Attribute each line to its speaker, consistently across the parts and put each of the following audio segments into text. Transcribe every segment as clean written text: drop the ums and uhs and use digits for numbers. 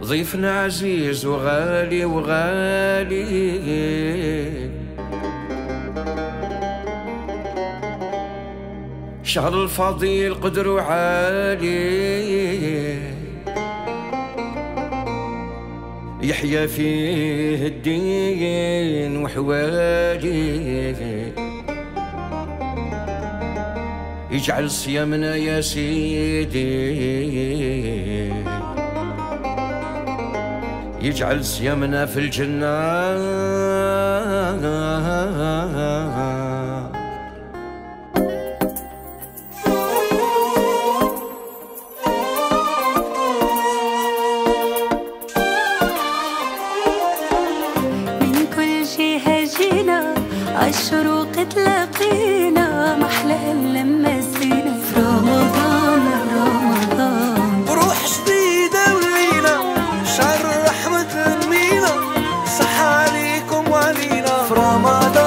Speaker 1: ضيفنا عزيز وغالي وغالي، شهر الفضيل قدر عالي، يحيا فيه الدين وحوالي، يجعل صيامنا يا سيدي، يجعل صيامنا في الجنة.
Speaker 2: من كل جهة جينا عالشروق تلاقينا، محلى لما زينا في رمضان.
Speaker 3: روح جديدة ولينا، شهر الرحمة تلمينا، صح عليكم وعلينا في رمضان.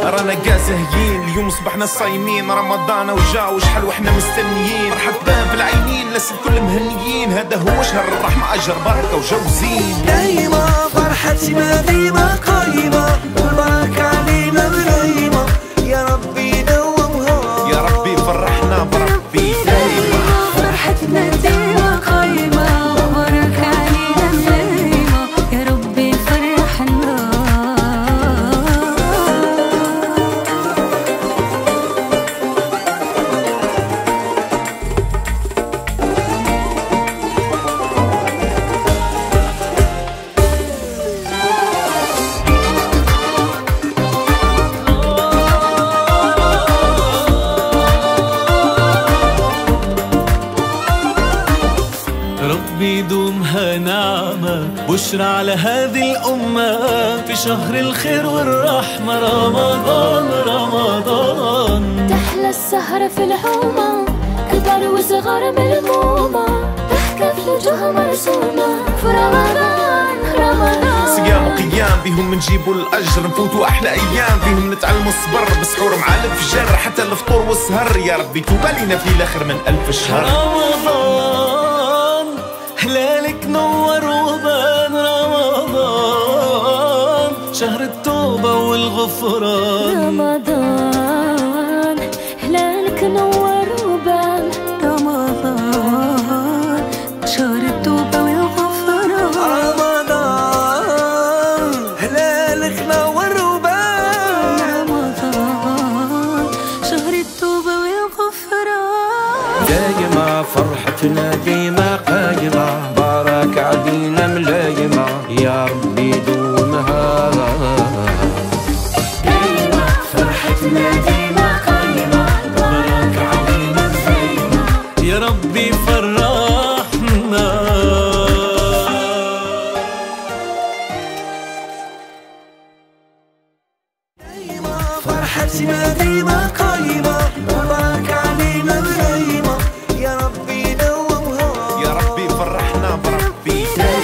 Speaker 4: رانا قازهين اليوم صبحنا صايمين، رمضان وجا وشحال وحنا مستنيين، مرحبا في العينين ناس الكل مهنيين، هذا هو شهر الرحمة أجر بركة وجوزين.
Speaker 3: دايما فرحتنا ديما قايمة، والبركة علينا بنايمة، يا ربي دومها،
Speaker 4: يا ربي فرحنا بربي دايما.
Speaker 2: فرحتنا ديما قايمة، وبركة علينا ملايمة، يا ربي فرحنا.
Speaker 5: ربي يدومها نعمة بشرى على هذه الأمة، في شهر الخير والرحمة رمضان. رمضان
Speaker 6: تحلى السهرة في العومة، كبار وصغار ملمومة، ضحكة في وجوهها مرسومة في رمضان. رمضان
Speaker 4: صيام وقيام بهم نجيبوا الأجر، نفوتوا أحلى أيام بهم نتعلموا الصبر، بسحور مع الفجر حتى الفطور والسهر، يا ربي توب علينا في الآخر من 1000 شهر.
Speaker 5: رمضان هلالك نور وبان، رمضان شهر التوبة والغفران.
Speaker 6: رمضان هلالك نور وبان،
Speaker 2: رمضان شهر التوبة والغفران.
Speaker 3: رمضان هلالك نور وبان،
Speaker 2: رمضان شهر التوبة والغفران.
Speaker 1: دايما فرحتنا ديما قايمة، بارك علينا ملايمة، يا ربي دومها.
Speaker 6: دايما فرحتنا ديما قايمة، بارك علينا ملايمة،
Speaker 5: يا ربي فرحنا.
Speaker 3: دايما فرحتنا ديما قايمة، وبارك علينا ملايمة، يا ربي دومها،
Speaker 4: يا ربي فرحنا بربي دايما.